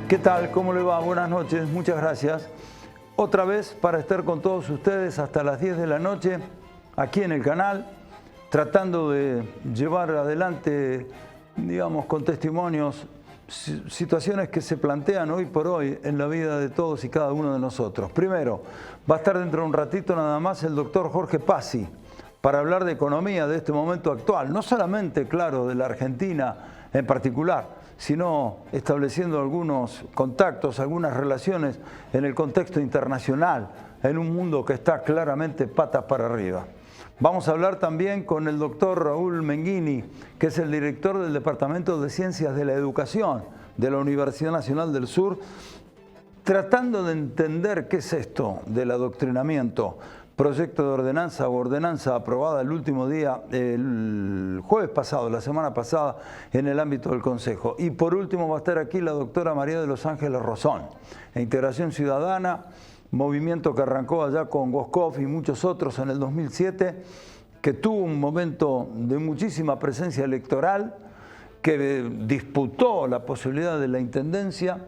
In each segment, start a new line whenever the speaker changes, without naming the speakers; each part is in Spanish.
¿Qué tal? ¿Cómo le va? Buenas noches, muchas gracias. Otra vez para estar con todos ustedes hasta las 10 de la noche, aquí en el canal, tratando de llevar adelante, digamos, con testimonios, situaciones que se plantean hoy por hoy en la vida de todos y cada uno de nosotros. Primero, va a estar dentro de un ratito nada más el doctor Jorge Pazzi para hablar de economía de este momento actual, no solamente, claro, de la Argentina en particular, sino estableciendo algunos contactos, algunas relaciones en el contexto internacional, en un mundo que está claramente patas para arriba. Vamos a hablar también con el doctor Raúl Menghini, que es el director del Departamento de Ciencias de la Educación de la Universidad Nacional del Sur, tratando de entender qué es esto del adoctrinamiento. Proyecto de ordenanza o ordenanza aprobada el último día, el jueves pasado, la semana pasada, en el ámbito del Consejo. Y por último va a estar aquí la doctora María de los Ángeles Rosón, Integración Ciudadana, movimiento que arrancó allá con Goskov y muchos otros en el 2007, que tuvo un momento de muchísima presencia electoral, que disputó la posibilidad de la intendencia,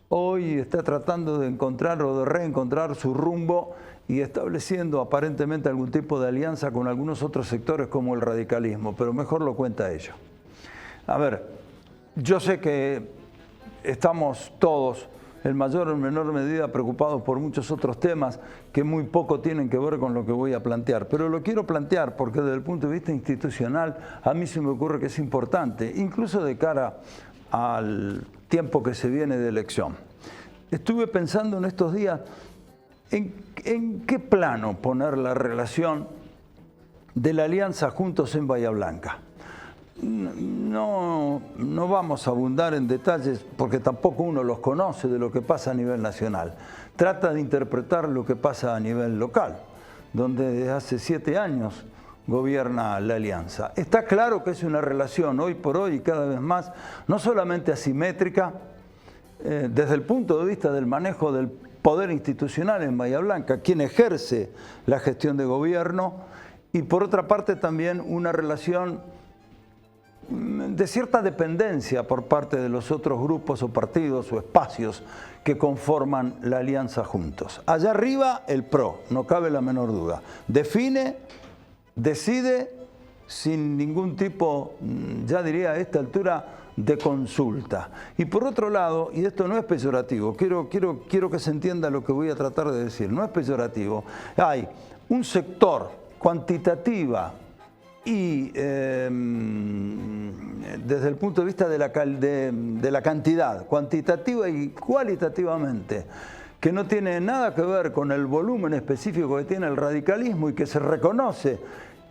hoy está tratando de encontrar o de reencontrar su rumbo y estableciendo aparentemente algún tipo de alianza con algunos otros sectores como el radicalismo, pero mejor lo cuenta ella. A ver, yo sé que estamos todos, en mayor o menor medida, preocupados por muchos otros temas que muy poco tienen que ver con lo que voy a plantear, pero lo quiero plantear porque desde el punto de vista institucional a mí se me ocurre que es importante, incluso de cara al tiempo que se viene de elección. Estuve pensando en estos días ¿en qué plano poner la relación de la alianza Juntos en Bahía Blanca? No vamos a abundar en detalles porque tampoco uno los conoce de lo que pasa a nivel nacional. Trata de interpretar lo que pasa a nivel local, donde desde hace 7 años gobierna la alianza. Está claro que es una relación hoy por hoy y cada vez más, no solamente asimétrica, desde el punto de vista del manejo del poder institucional en Bahía Blanca, quien ejerce la gestión de gobierno, y por otra parte también una relación de cierta dependencia por parte de los otros grupos o partidos o espacios que conforman la alianza Juntos. Allá arriba el PRO, no cabe la menor duda. Define, decide sin ningún tipo, ya diría a esta altura, de consulta. Y por otro lado, y esto no es peyorativo, quiero que se entienda lo que voy a tratar de decir, no es peyorativo, hay un sector cuantitativa y desde el punto de vista de la cantidad, cuantitativa y cualitativamente, que no tiene nada que ver con el volumen específico que tiene el radicalismo y que se reconoce,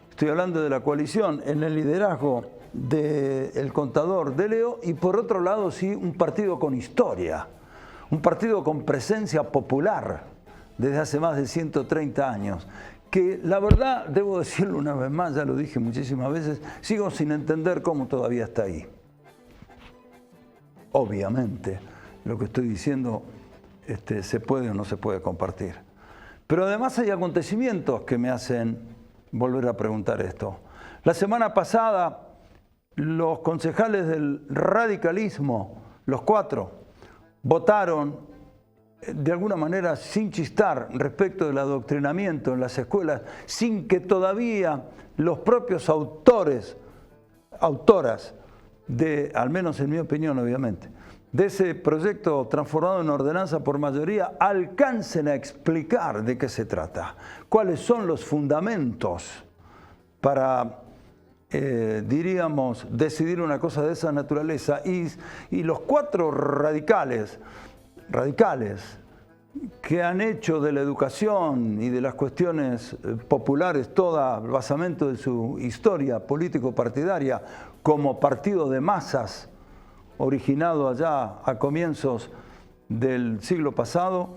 estoy hablando de la coalición, en el liderazgo del contador de Leo, y por otro lado sí un partido con historia, un partido con presencia popular desde hace más de 130 años, que la verdad, debo decirlo una vez más, ya lo dije muchísimas veces, sigo sin entender cómo todavía está ahí. Obviamente, lo que estoy diciendo se puede o no se puede compartir. Pero además hay acontecimientos que me hacen volver a preguntar esto. La semana pasada, los concejales del radicalismo, los 4, votaron de alguna manera sin chistar respecto del adoctrinamiento en las escuelas, sin que todavía los propios autoras, al menos en mi opinión obviamente, de ese proyecto transformado en ordenanza por mayoría alcancen a explicar de qué se trata, cuáles son los fundamentos para, diríamos, decidir una cosa de esa naturaleza. Y los 4 radicales que han hecho de la educación y de las cuestiones populares todo el basamento de su historia político-partidaria como partido de masas originado allá a comienzos del siglo pasado,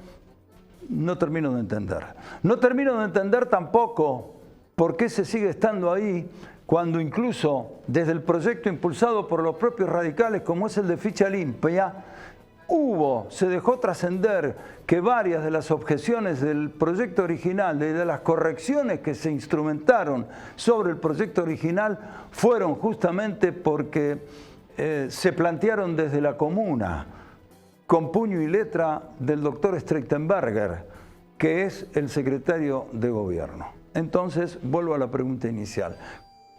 no termino de entender. No termino de entender tampoco por qué se sigue estando ahí cuando incluso desde el proyecto impulsado por los propios radicales, como es el de ficha limpia, se dejó trascender que varias de las objeciones del proyecto original, de las correcciones que se instrumentaron sobre el proyecto original, fueron justamente porque se plantearon desde la comuna, con puño y letra del doctor Streichtenberger, que es el secretario de gobierno. Entonces, vuelvo a la pregunta inicial.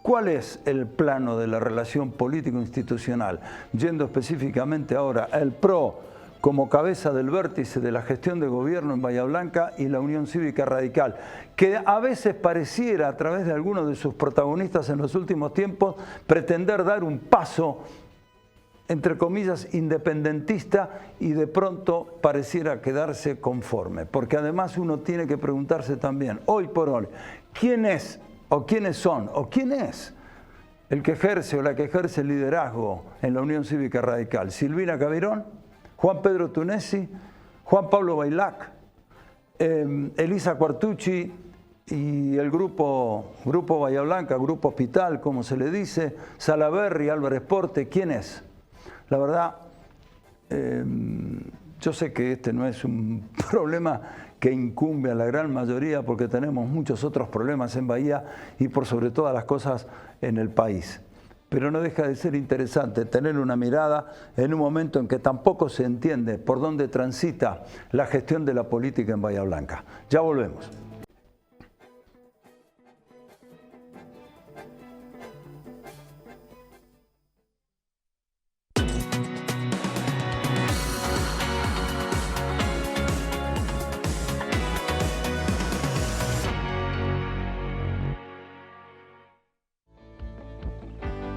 ¿Cuál es el plano de la relación político-institucional? Yendo específicamente ahora al PRO como cabeza del vértice de la gestión de gobierno en Bahía Blanca y la Unión Cívica Radical, que a veces pareciera, a través de algunos de sus protagonistas en los últimos tiempos, pretender dar un paso, entre comillas, independentista, y de pronto pareciera quedarse conforme. Porque además uno tiene que preguntarse también, hoy por hoy, ¿quién es o quiénes son o quién es el que ejerce o la que ejerce el liderazgo en la Unión Cívica Radical? ¿Silvina Cavirón? ¿Juan Pedro Tunesi? ¿Juan Pablo Bailac? ¿Elisa Quartucci y el grupo Bahía Blanca, Grupo Hospital, como se le dice? ¿Salaverry, Álvarez Porte? ¿Quién es? La verdad, yo sé que este no es un problema que incumbe a la gran mayoría, porque tenemos muchos otros problemas en Bahía y por sobre todas las cosas en el país. Pero no deja de ser interesante tener una mirada en un momento en que tampoco se entiende por dónde transita la gestión de la política en Bahía Blanca. Ya volvemos.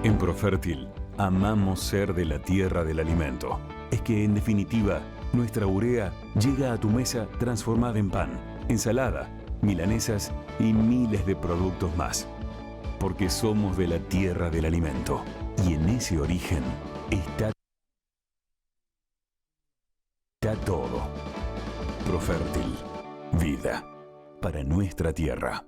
En Profértil, amamos ser de la tierra del alimento. Es que, en definitiva, nuestra urea llega a tu mesa transformada en pan, ensalada, milanesas y miles de productos más. Porque somos de la tierra del alimento. Y en ese origen está todo. Profértil. Vida. Para nuestra tierra.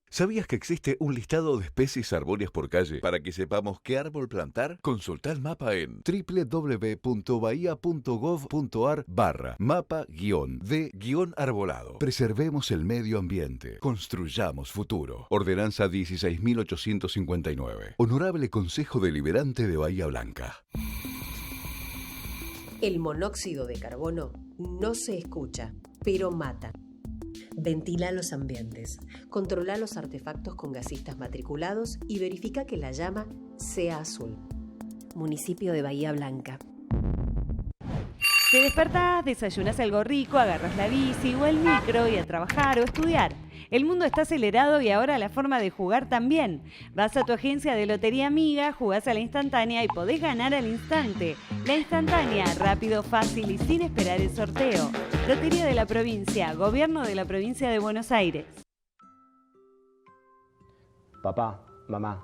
¿Sabías que existe un listado de especies arbóreas por calle para que sepamos qué árbol plantar? Consulta el mapa en www.bahía.gov.ar/mapa-de-arbolado. Preservemos el medio ambiente. Construyamos futuro. Ordenanza 16.859. Honorable Consejo Deliberante de Bahía Blanca.
El monóxido de carbono no se escucha, pero mata. Ventila los ambientes, controla los artefactos con gasistas matriculados y verifica que la llama sea azul. Municipio de Bahía Blanca.
Te despertás, desayunas algo rico, agarras la bici o el micro y a trabajar o estudiar. El mundo está acelerado y ahora la forma de jugar también. Vas a tu agencia de Lotería Amiga, jugás a la instantánea y podés ganar al instante. La instantánea, rápido, fácil y sin esperar el sorteo. Lotería de la Provincia, Gobierno de la Provincia de Buenos Aires.
Papá, mamá,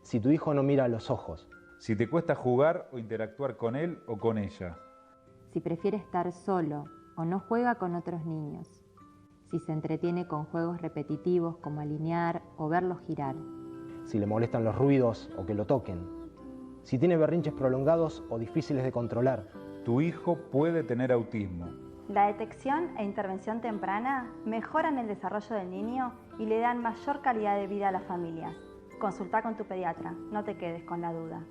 si tu hijo no mira a los ojos.
Si te cuesta jugar o interactuar con él o con ella.
Si prefiere estar solo o no juega con otros niños. Si se entretiene con juegos repetitivos como alinear o verlos girar.
Si le molestan los ruidos o que lo toquen. Si tiene berrinches prolongados o difíciles de controlar.
Tu hijo puede tener autismo.
La detección e intervención temprana mejoran el desarrollo del niño y le dan mayor calidad de vida a las familias. Consulta con tu pediatra, no te quedes con la duda.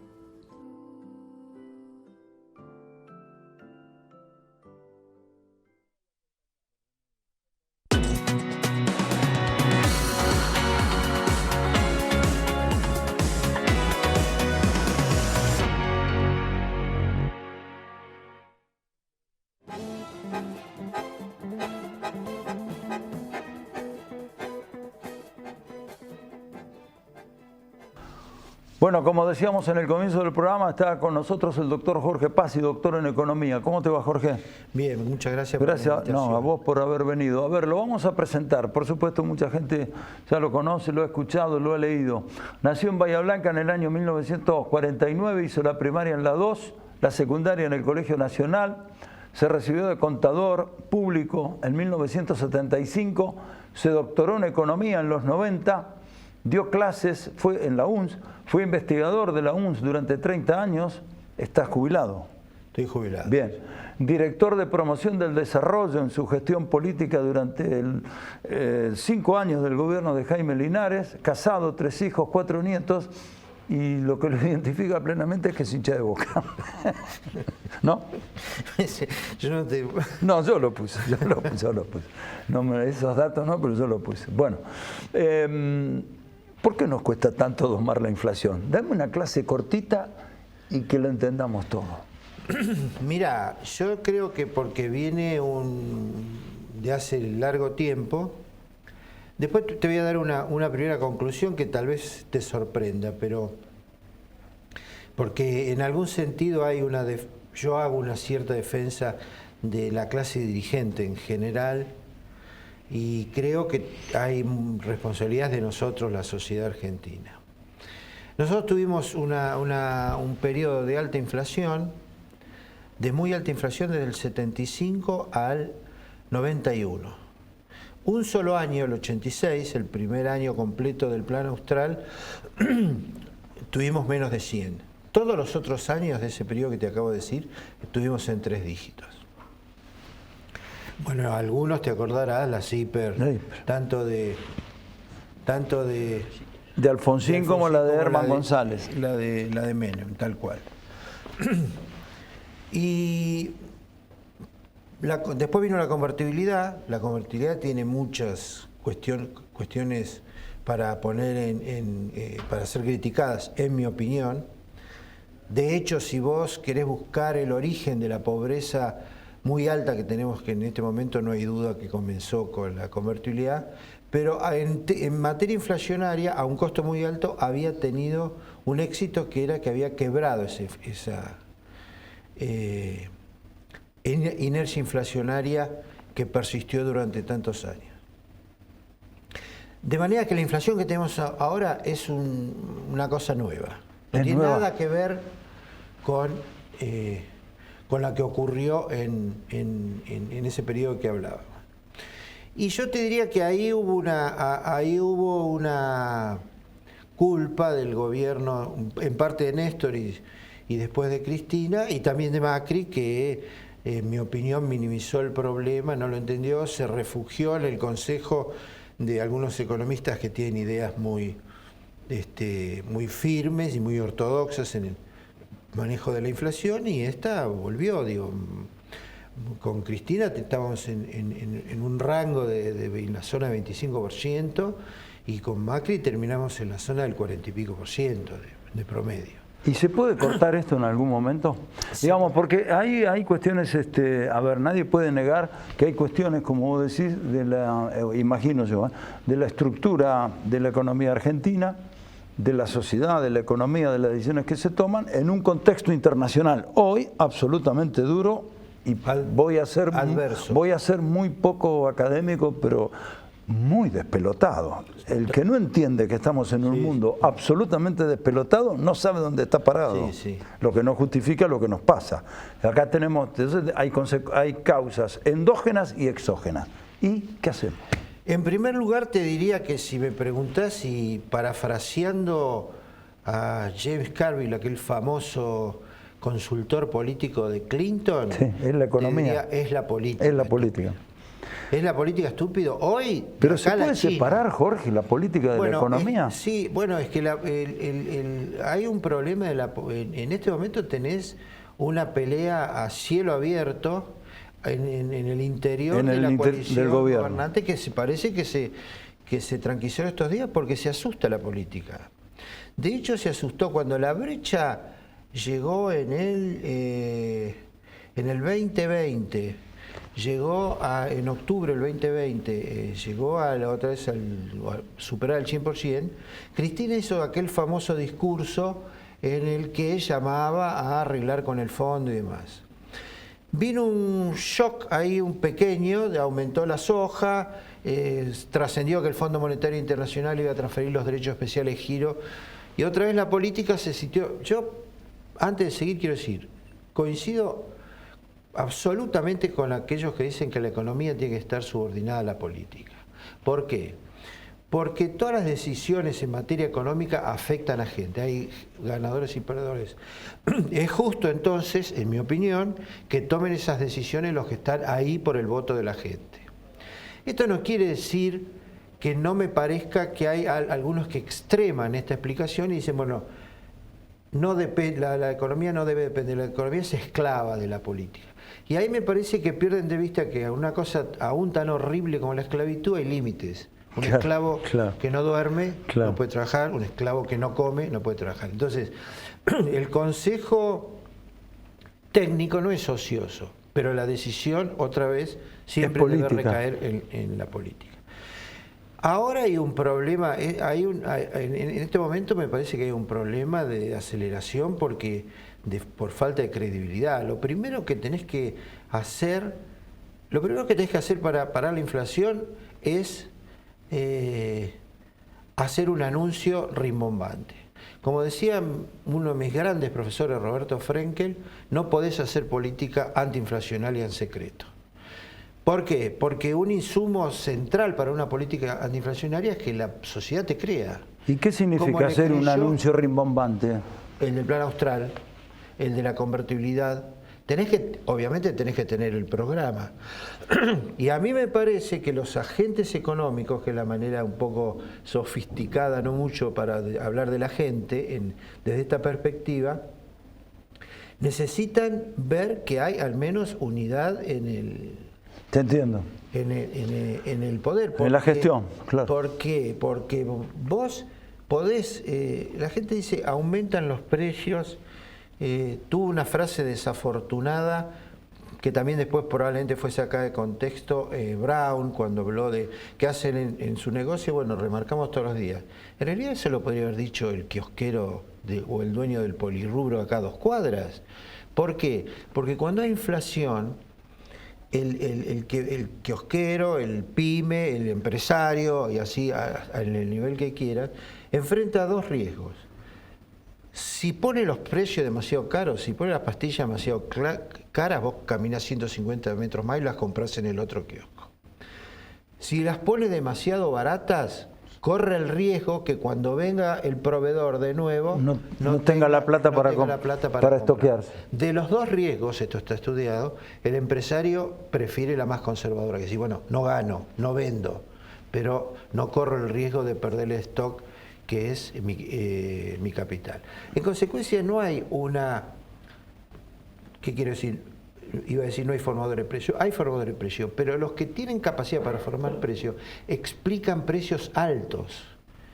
Bueno, como decíamos en el comienzo del programa, está con nosotros el doctor Jorge Pazzi, doctor en Economía. ¿Cómo te va, Jorge?
Bien, muchas gracias por la invitación.
No, a vos por haber venido. A ver, lo vamos a presentar. Por supuesto, mucha gente ya lo conoce, lo ha escuchado, lo ha leído. Nació en Bahía Blanca en el año 1949, hizo la primaria en la 2, la secundaria en el Colegio Nacional, se recibió de contador público en 1975, se doctoró en Economía en los 90, dio clases, fue en la UNS, fue investigador de la UNS durante 30 años, ¿estás jubilado?
Estoy jubilado.
Bien. Director de promoción del desarrollo en su gestión política durante 5 años del gobierno de Jaime Linares, casado, 3 hijos, 4 nietos, y lo que lo identifica plenamente es que es hincha de Boca. ¿No?
Yo no te...
No, yo lo puse. No, esos datos no, pero yo lo puse. Bueno, ¿por qué nos cuesta tanto domar la inflación? Dame una clase cortita y que lo entendamos todo.
Mira, yo creo que porque viene de hace largo tiempo. Después te voy a dar una primera conclusión que tal vez te sorprenda, pero porque en algún sentido yo hago una cierta defensa de la clase dirigente en general y creo que hay responsabilidad de nosotros, la sociedad argentina. Nosotros tuvimos un periodo de alta inflación, de muy alta inflación desde el 75 al 91. Un solo año, el 86, el primer año completo del Plan Austral, tuvimos menos de 100. Todos los otros años de ese periodo que te acabo de decir, estuvimos en 3 dígitos. Bueno, algunos te acordarás, la CIPER, tanto de
Alfonsín como la de Herman González.
La de Menem, tal cual. Y después vino la convertibilidad. La convertibilidad tiene muchas cuestiones para poner para ser criticadas, en mi opinión. De hecho, si vos querés buscar el origen de la pobreza muy alta que tenemos, que en este momento no hay duda que comenzó con la convertibilidad, pero en materia inflacionaria, a un costo muy alto, había tenido un éxito que era que había quebrado esa inercia inflacionaria que persistió durante tantos años. De manera que la inflación que tenemos ahora es una cosa nueva. No tiene nada que ver con la que ocurrió en ese periodo que hablaba. Y yo te diría que ahí hubo una culpa del gobierno, en parte de Néstor y después de Cristina, y también de Macri, que en mi opinión minimizó el problema, no lo entendió, se refugió en el consejo de algunos economistas que tienen ideas muy firmes y muy ortodoxas en el manejo de la inflación, y esta volvió, con Cristina estábamos en un rango en la zona de 25%, y con Macri terminamos en la zona del 40 y pico % de promedio.
¿Y se puede cortar esto en algún momento? Sí. Digamos, porque hay cuestiones, a ver, nadie puede negar que hay cuestiones, como vos decís, imagino yo, de la estructura de la economía argentina, de la sociedad, de la economía, de las decisiones que se toman en un contexto internacional. Hoy, absolutamente duro, y voy a ser muy poco académico, pero muy despelotado. El que no entiende que estamos en un mundo absolutamente despelotado no sabe dónde está parado. Lo que no justifica lo que nos pasa. Acá tenemos, entonces hay causas endógenas y exógenas. ¿Y qué hacemos?
En primer lugar te diría que si me preguntás, y parafraseando a James Carville, aquel famoso consultor político de Clinton,
es la economía,
es la política.
Es la política.
¿Es la política, estúpido? Hoy...
Pero ¿se puede separar, Jorge, la política de la economía?
Sí, bueno, es que hay un problema. En este momento tenés una pelea a cielo abierto en el interior de la coalición gobernante, que parece que se tranquilizó estos días porque se asusta la política. De hecho, se asustó cuando la brecha llegó en el 2020 llegó en octubre del 2020, llegó otra vez a superar el 100%, Cristina hizo aquel famoso discurso en el que llamaba a arreglar con el fondo y demás. Vino un shock ahí, un pequeño, aumentó la soja, trascendió que el Fondo Monetario Internacional iba a transferir los derechos especiales giro, y otra vez la política se sintió. Yo, antes de seguir, quiero decir, coincido absolutamente con aquellos que dicen que la economía tiene que estar subordinada a la política. ¿Por qué? Porque todas las decisiones en materia económica afectan a gente, hay ganadores y perdedores. Es justo entonces, en mi opinión, que tomen esas decisiones los que están ahí por el voto de la gente. Esto no quiere decir que no me parezca que hay algunos que extreman esta explicación y dicen, bueno, la economía no debe depender, la economía es esclava de la política. Y ahí me parece que pierden de vista que a una cosa aún tan horrible como la esclavitud hay límites. Un esclavo que no duerme no puede trabajar, un esclavo que no come no puede trabajar. Entonces, el consejo técnico no es ocioso, pero la decisión, otra vez, siempre debe recaer en la política. Ahora hay un problema, en este momento me parece que hay un problema de aceleración por falta de credibilidad. Lo primero que tenés que hacer para parar la inflación es hacer un anuncio rimbombante. Como decía uno de mis grandes profesores, Roberto Frenkel, no podés hacer política antiinflacionaria en secreto. ¿Por qué? Porque un insumo central para una política antiinflacionaria es que la sociedad te crea.
¿Y qué significa hacer un anuncio rimbombante?
El del plan austral, el de la convertibilidad. Obviamente tenés que tener el programa. Y a mí me parece que los agentes económicos, que es la manera un poco sofisticada, no mucho para hablar de la gente, desde esta perspectiva, necesitan ver que hay al menos unidad en el...
Te entiendo.
En el poder.
En la gestión, claro.
¿Por qué? Porque vos podés... la gente dice, aumentan los precios... tuvo una frase desafortunada que también después probablemente fue sacada de contexto, Brown, cuando habló de qué hacen en su negocio. Bueno, remarcamos todos los días. En realidad eso lo podría haber dicho el kiosquero o el dueño del polirrubro acá a 2 cuadras. ¿Por qué? Porque cuando hay inflación, el kiosquero, el pyme, el empresario, y así en el nivel que quieran, enfrenta 2 riesgos. Si pone los precios demasiado caros, si pone las pastillas demasiado caras, vos caminás 150 metros más y las comprás en el otro kiosco. Si las pone demasiado baratas, corre el riesgo que cuando venga el proveedor de nuevo no tenga la plata para estoquearse. De los 2 riesgos, esto está estudiado, el empresario prefiere la más conservadora, que dice, bueno, no gano, no vendo, pero no corro el riesgo de perder el stock que es mi capital. En consecuencia, no hay una... ¿Qué quiero decir? Iba a decir no hay formadores de precio. Hay formadores de precio, pero los que tienen capacidad para formar precios explican precios altos.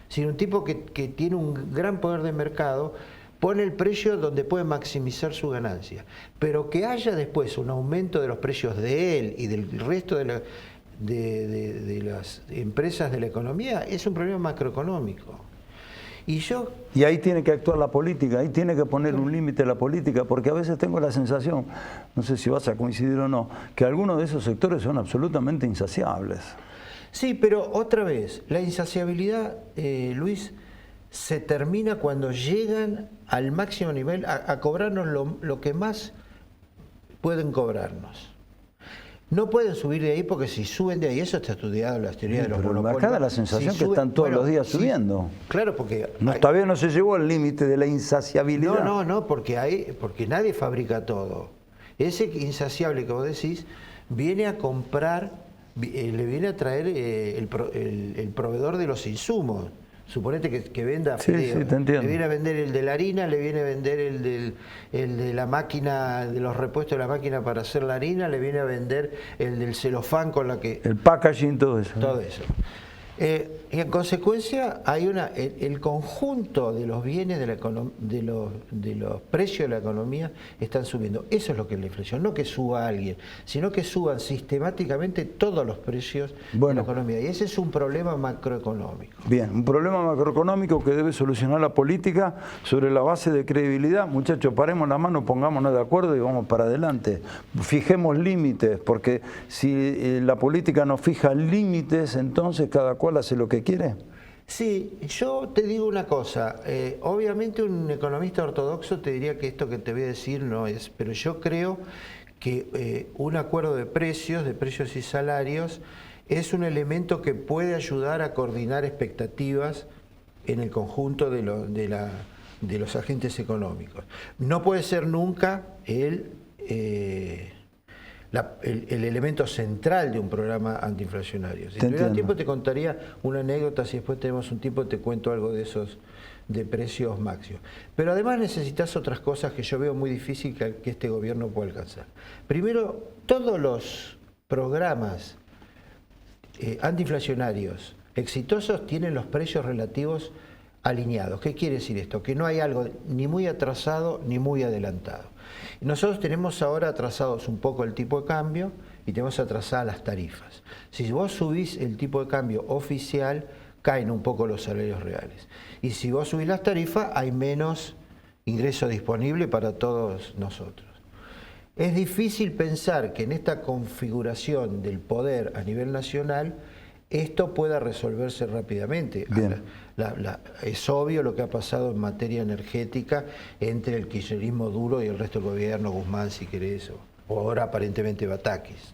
Si un tipo que tiene un gran poder de mercado pone el precio donde puede maximizar su ganancia. Pero que haya después un aumento de los precios de él y del resto de las empresas de la economía es un problema macroeconómico. Y
ahí tiene que actuar la política, ahí tiene que poner un límite a la política, porque a veces tengo la sensación, no sé si vas a coincidir o no, que algunos de esos sectores son absolutamente insaciables.
Sí, pero otra vez, la insaciabilidad, Luis, se termina cuando llegan al máximo nivel a cobrarnos lo que más pueden cobrarnos. No pueden subir de ahí porque si suben de ahí, eso está estudiado en las teorías de los monopolios.
Acá da la sensación que están todos los días subiendo.
Claro, porque...
todavía no se llegó al límite de la insaciabilidad.
No, porque nadie fabrica todo. Ese insaciable que vos decís viene a comprar, le viene a traer el proveedor de los insumos. Suponete que venda fideo.
Sí, te entiendo.
Le viene a vender el de la harina, le viene a vender el de la máquina, de los repuestos de la máquina para hacer la harina, le viene a vender el del celofán con la que...
El packaging, todo eso.
Todo eso. Y en consecuencia hay el conjunto de los bienes de los precios de la economía están subiendo. Eso es lo que es la inflación, no que suba alguien, sino que suban sistemáticamente todos los precios de la economía. Y ese es un problema macroeconómico.
Bien, un problema macroeconómico que debe solucionar la política sobre la base de credibilidad. Muchachos, paremos la mano, pongámonos de acuerdo y vamos para adelante. Fijemos límites, porque si la política no fija límites, entonces cada cual hace lo que quiere.
Sí, yo te digo una cosa, obviamente un economista ortodoxo te diría que esto que te voy a decir no es, pero yo creo que un acuerdo de precios y salarios es un elemento que puede ayudar a coordinar expectativas en el conjunto de los agentes económicos. No puede ser nunca el elemento central de un programa antiinflacionario. Si tuviera tiempo te contaría una anécdota, si después tenemos un tiempo te cuento algo de esos de precios máximos. Pero además necesitas otras cosas que yo veo muy difícil que este gobierno pueda alcanzar. Primero, todos los programas antiinflacionarios exitosos tienen los precios relativos alineados. ¿Qué quiere decir esto? Que no hay algo ni muy atrasado ni muy adelantado. Nosotros tenemos ahora atrasados un poco el tipo de cambio y tenemos atrasadas las tarifas. Si vos subís el tipo de cambio oficial, caen un poco los salarios reales. Y si vos subís las tarifas, hay menos ingreso disponible para todos nosotros. Es difícil pensar que en esta configuración del poder a nivel nacional esto pueda resolverse rápidamente. Es obvio lo que ha pasado en materia energética entre el kirchnerismo duro y el resto del gobierno, Guzmán si querés, o ahora aparentemente Batakis.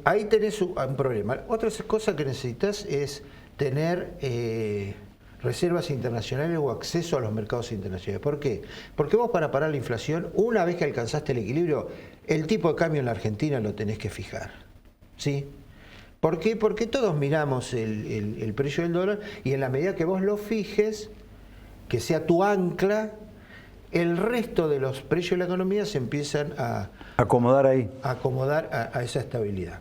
Ahí tenés un problema. Otra cosa que necesitas es tener reservas internacionales o acceso a los mercados internacionales. ¿Por qué? Porque vos para parar la inflación, una vez que alcanzaste el equilibrio, el tipo de cambio en la Argentina lo tenés que fijar. ¿Sí? ¿Por qué? Porque todos miramos el precio del dólar y en la medida que vos lo fijes, que sea tu ancla, el resto de los precios de la economía se empiezan a
acomodar ahí.
A acomodar a esa estabilidad.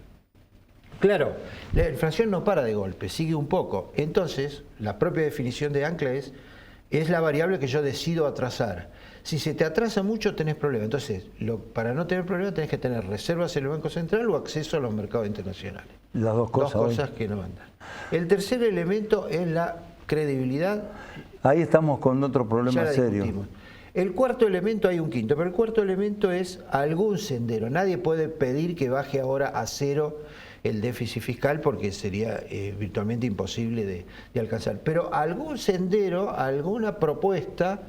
Claro, la inflación no para de golpe, sigue un poco. Entonces, la propia definición de ancla es la variable que yo decido atrasar. Si se te atrasa mucho, tenés problemas. Entonces, para no tener problemas, tenés que tener reservas en el Banco Central o acceso a los mercados internacionales.
Las dos cosas.
Dos cosas que no andan. El tercer elemento es la credibilidad.
Ahí estamos con otro problema serio.
El cuarto elemento, hay un quinto, pero el cuarto elemento es algún sendero. Nadie puede pedir que baje ahora a cero el déficit fiscal porque sería virtualmente imposible de alcanzar. Pero algún sendero, alguna propuesta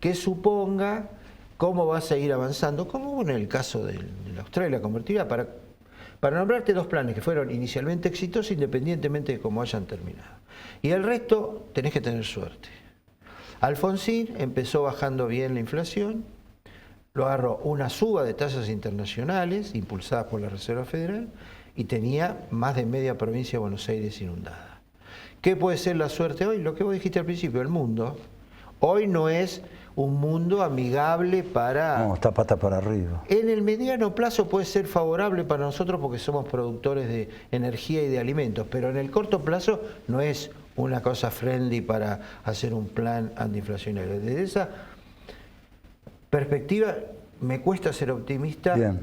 que suponga cómo vas a ir avanzando, como hubo en el caso de la Australia convertida, para nombrarte dos planes que fueron inicialmente exitosos independientemente de cómo hayan terminado. Y el resto tenés que tener suerte. Alfonsín empezó bajando bien la inflación, lo agarró una suba de tasas internacionales impulsadas por la Reserva Federal y tenía más de media provincia de Buenos Aires inundada. ¿Qué puede ser la suerte hoy? Lo que vos dijiste al principio, el mundo. Hoy no es un mundo amigable para...
No, está pata para arriba.
En el mediano plazo puede ser favorable para nosotros porque somos productores de energía y de alimentos, pero en el corto plazo no es una cosa friendly para hacer un plan antiinflacionario. Desde esa perspectiva me cuesta ser optimista.
Bien.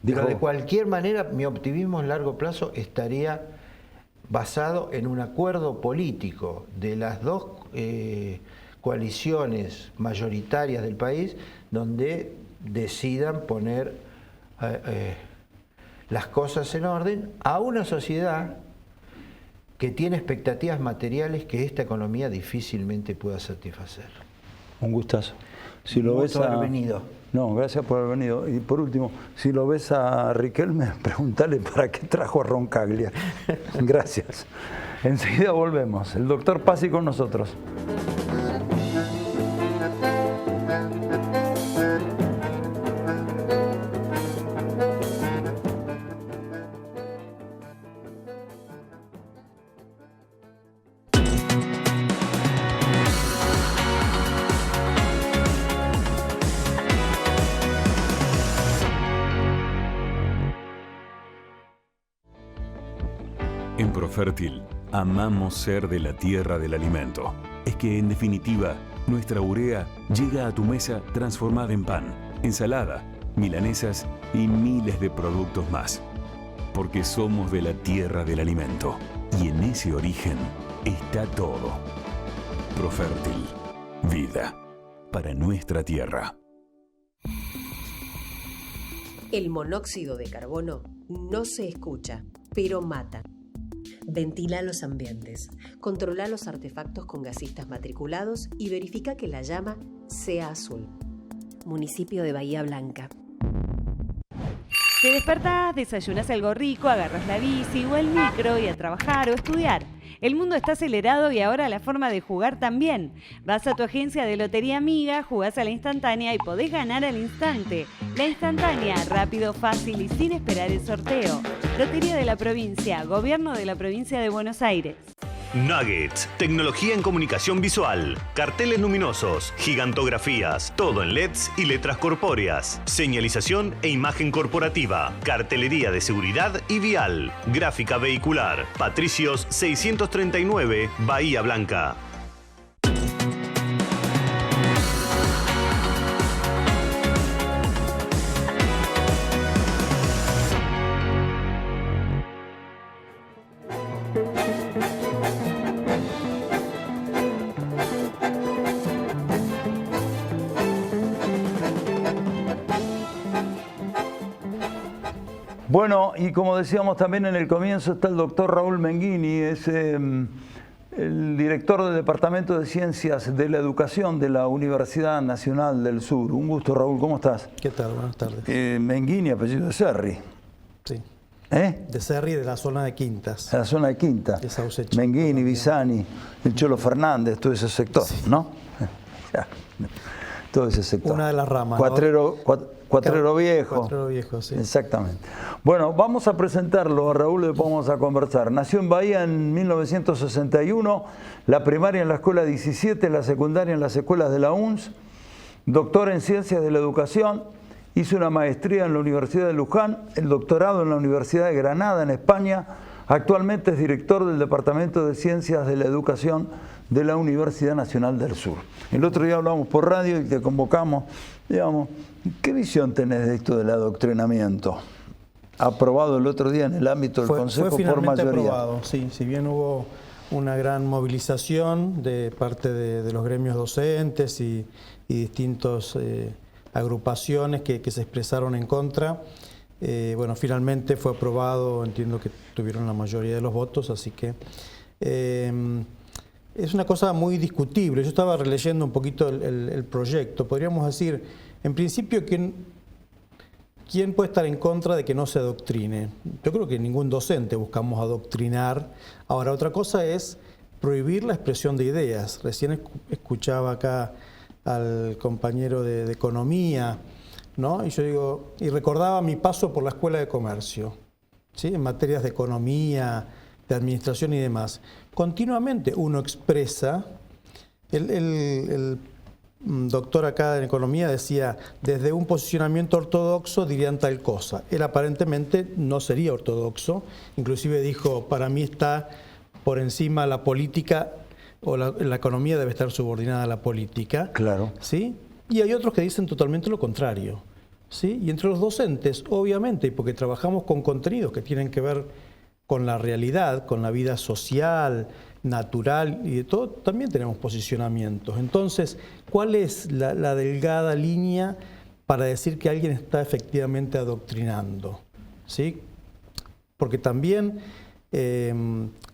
Pero de cualquier manera mi optimismo en largo plazo estaría basado en un acuerdo político de las dos coaliciones mayoritarias del país donde decidan poner las cosas en orden a una sociedad que tiene expectativas materiales que esta economía difícilmente pueda satisfacer.
Un gustazo. Si lo ves
haber venido.
No, gracias por haber venido. Y por último, si lo ves a Riquelme, pregúntale para qué trajo a Roncaglia. Gracias. Enseguida volvemos. El doctor Pazzi con nosotros.
Profértil, amamos ser de la tierra del alimento. Es que, en definitiva, nuestra urea llega a tu mesa transformada en pan, ensalada, milanesas y miles de productos más. Porque somos de la tierra del alimento. Y en ese origen está todo. Profértil, vida para nuestra tierra.
El monóxido de carbono no se escucha, pero mata. Ventila los ambientes, controla los artefactos con gasistas matriculados y verifica que la llama sea azul. Municipio de Bahía Blanca.
Te despertás, desayunas algo rico, agarras la bici o el micro y a trabajar o estudiar. El mundo está acelerado y ahora la forma de jugar también. Vas a tu agencia de lotería amiga, jugás a la instantánea y podés ganar al instante. La instantánea, rápido, fácil y sin esperar el sorteo. Lotería de la provincia, Gobierno de la provincia de Buenos Aires.
Nuggets, tecnología en comunicación visual, carteles luminosos, gigantografías, todo en LEDs y letras corpóreas, señalización e imagen corporativa, cartelería de seguridad y vial, gráfica vehicular, Patricios 639, Bahía Blanca.
Bueno, y como decíamos también en el comienzo, está el doctor Raúl Menghini, es el director del Departamento de Ciencias de la Educación de la Universidad Nacional del Sur. Un gusto, Raúl, ¿cómo estás?
¿Qué tal? Buenas tardes.
Menghini, apellido de Serri.
Sí. De Serri, de la zona de Quintas.
De la zona de Quintas.
De Saucechi.
Menghini, Bisani, el Cholo Fernández, todo ese sector, sí. ¿No? Todo ese sector.
Una de las ramas.
Cuatrero Viejo.
Cuatrero Viejo, sí.
Exactamente. Bueno, vamos a presentarlo a Raúl y después vamos a conversar. Nació en Bahía en 1961, la primaria en la escuela 17, la secundaria en las escuelas de la UNS, doctor en Ciencias de la Educación, hizo una maestría en la Universidad de Luján, el doctorado en la Universidad de Granada, en España. Actualmente es director del Departamento de Ciencias de la Educación de la Universidad Nacional del Sur. El otro día hablamos por radio y te convocamos, digamos, ¿qué visión tenés de esto del adoctrinamiento? Aprobado el otro día en el ámbito del Consejo por mayoría.
Aprobado, sí, si bien hubo una gran movilización de parte de los gremios docentes y distintas agrupaciones que se expresaron en contra, bueno, finalmente fue aprobado, entiendo que tuvieron la mayoría de los votos, así que es una cosa muy discutible. Yo estaba releyendo un poquito el proyecto. Podríamos decir, en principio, ¿quién puede estar en contra de que no se adoctrine? Yo creo que ningún docente buscamos adoctrinar. Ahora, otra cosa es prohibir la expresión de ideas. Recién escuchaba acá al compañero de Economía, ¿no? Y yo digo, y recordaba mi paso por la Escuela de Comercio, ¿sí? En materias de economía, de administración y demás. Continuamente uno expresa, el doctor acá en Economía decía, desde un posicionamiento ortodoxo dirían tal cosa. Él aparentemente no sería ortodoxo, inclusive dijo, para mí está por encima la política, o la economía debe estar subordinada a la política.
Claro.
¿Sí? Y hay otros que dicen totalmente lo contrario, ¿sí? Y entre los docentes, obviamente, porque trabajamos con contenidos que tienen que ver con la realidad, con la vida social, natural y de todo, también tenemos posicionamientos. Entonces, ¿cuál es la delgada línea para decir que alguien está efectivamente adoctrinando? ¿Sí? Porque también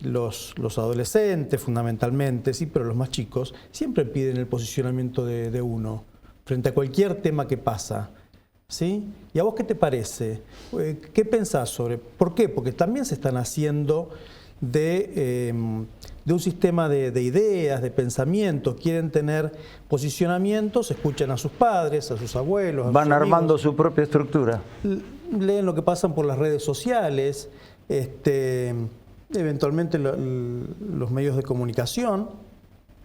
los adolescentes, fundamentalmente, sí, pero los más chicos, siempre piden el posicionamiento de uno frente a cualquier tema que pasa. ¿Sí? ¿Y a vos qué te parece? ¿Qué pensás sobre? ¿Por qué? Porque también se están haciendo de un sistema de ideas, de pensamientos, quieren tener posicionamientos, escuchan a sus padres, a sus abuelos, a
van
sus
armando
amigos,
su propia estructura.
Leen lo que pasan por las redes sociales, eventualmente los medios de comunicación,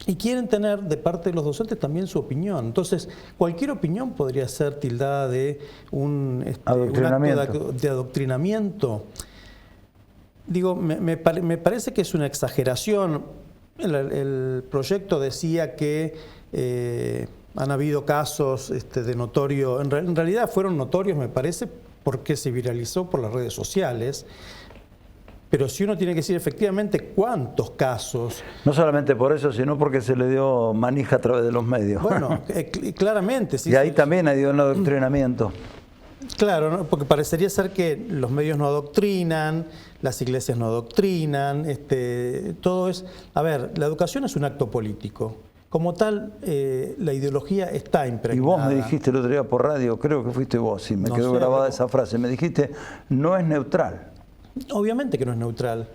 y quieren tener de parte de los docentes también su opinión. Entonces, cualquier opinión podría ser tildada de un acto de adoctrinamiento. digo, me parece que es una exageración. El proyecto decía que han habido casos de notorio, en realidad fueron notorios, me parece, porque se viralizó por las redes sociales. Pero si uno tiene que decir efectivamente cuántos casos...
No solamente por eso, sino porque se le dio manija a través de los medios.
Bueno, claramente. Sí,
y ahí también hay un adoctrinamiento.
Claro, ¿no? Porque parecería ser que los medios no adoctrinan, las iglesias no adoctrinan, todo es... A ver, la educación es un acto político. Como tal, la ideología está impregnada.
Y vos me dijiste el otro día por radio, creo que fuiste vos, sí, me quedó grabada esa frase, me dijiste, no es neutral.
Obviamente que no es neutral.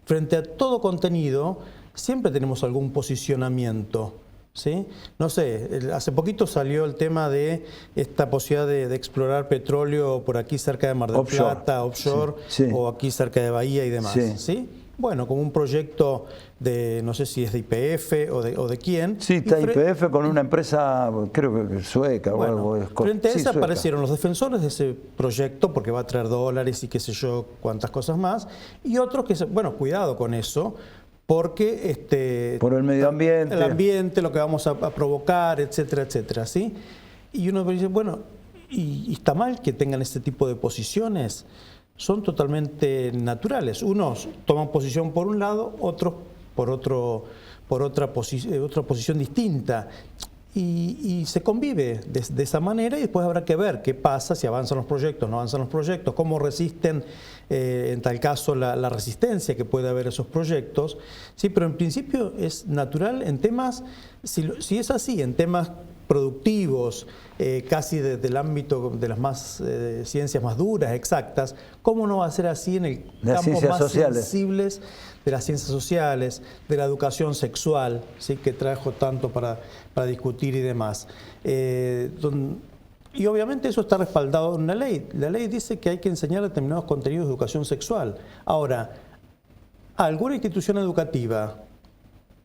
Frente a todo contenido, siempre tenemos algún posicionamiento, ¿sí? No sé, hace poquito salió el tema de esta posibilidad de explorar petróleo por aquí cerca de Mar del Plata, offshore, sí, sí, o aquí cerca de Bahía y demás, sí, ¿sí? Bueno, como un proyecto de, no sé si es de YPF o de quién.
Sí, está YPF con una empresa, creo que sueca o algo.
Frente a esa aparecieron los defensores de ese proyecto porque va a traer dólares y qué sé yo, cuántas cosas más. Y otros que, bueno, cuidado con eso, porque...
por el medio ambiente.
El ambiente, lo que vamos a provocar, etcétera, etcétera, ¿sí? Y uno dice, bueno, ¿y está mal que tengan este tipo de posiciones? Son totalmente naturales. Unos toman posición por un lado, otros por otra posición distinta. Y se convive de esa manera y después habrá que ver qué pasa, si avanzan los proyectos, no avanzan los proyectos, cómo resisten, en tal caso, la resistencia que puede haber a esos proyectos. Sí, pero en principio es natural en temas, si es así, en temas productivos, casi del ámbito de las ciencias más duras, exactas, ¿cómo no va a ser así en el campo más sensibles de las ciencias sociales, de la educación sexual, ¿sí? Que trajo tanto para discutir y demás? Y obviamente eso está respaldado en una ley. La ley dice que hay que enseñar determinados contenidos de educación sexual. Ahora, alguna institución educativa,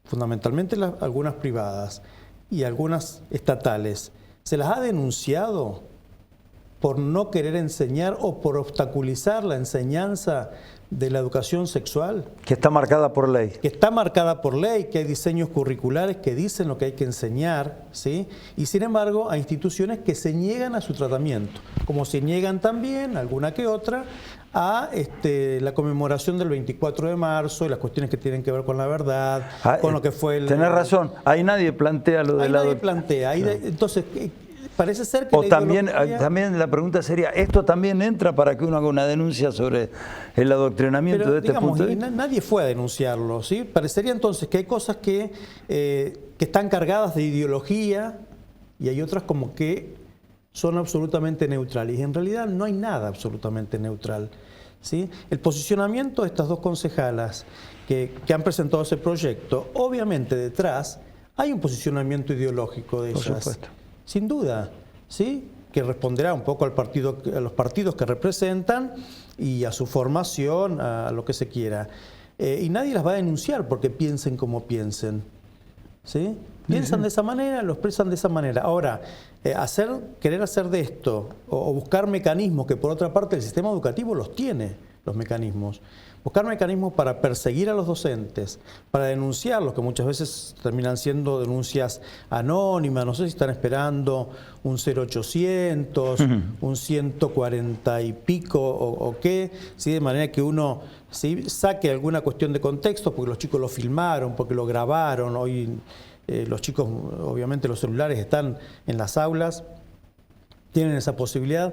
fundamentalmente algunas privadas, y algunas estatales, ¿se las ha denunciado por no querer enseñar o por obstaculizar la enseñanza de la educación sexual?
Que está marcada por ley.
Que está marcada por ley, que hay diseños curriculares que dicen lo que hay que enseñar, ¿sí? Y sin embargo hay instituciones que se niegan a su tratamiento, como se niegan también, alguna que otra, a la conmemoración del 24 de marzo y las cuestiones que tienen que ver con la verdad, con lo que fue el...
Tenés razón, ahí nadie plantea lo de la...
Ahí nadie plantea, entonces... Parece ser que
o también la pregunta sería, ¿esto también entra para que uno haga una denuncia sobre el adoctrinamiento de este punto de vista?
Nadie fue a denunciarlo, ¿sí? Parecería entonces que hay cosas que están cargadas de ideología y hay otras como que son absolutamente neutrales. Y en realidad no hay nada absolutamente neutral, ¿sí? El posicionamiento de estas dos concejalas que han presentado ese proyecto, obviamente detrás hay un posicionamiento ideológico de ellas.
Por supuesto.
Sin duda, ¿sí? Que responderá un poco a los partidos que representan y a su formación, a lo que se quiera. Y nadie las va a denunciar porque piensen como piensen, ¿sí? Piensan de esa manera, lo expresan de esa manera. Ahora, querer hacer de esto o buscar mecanismos que por otra parte el sistema educativo los tiene, los mecanismos. Buscar mecanismos para perseguir a los docentes, para denunciarlos, que muchas veces terminan siendo denuncias anónimas, no sé si están esperando un 0800, un 140 y pico o qué, ¿sí? De manera que uno, ¿sí?, saque alguna cuestión de contexto, porque los chicos lo filmaron, porque lo grabaron. Hoy los chicos, obviamente los celulares están en las aulas, tienen esa posibilidad.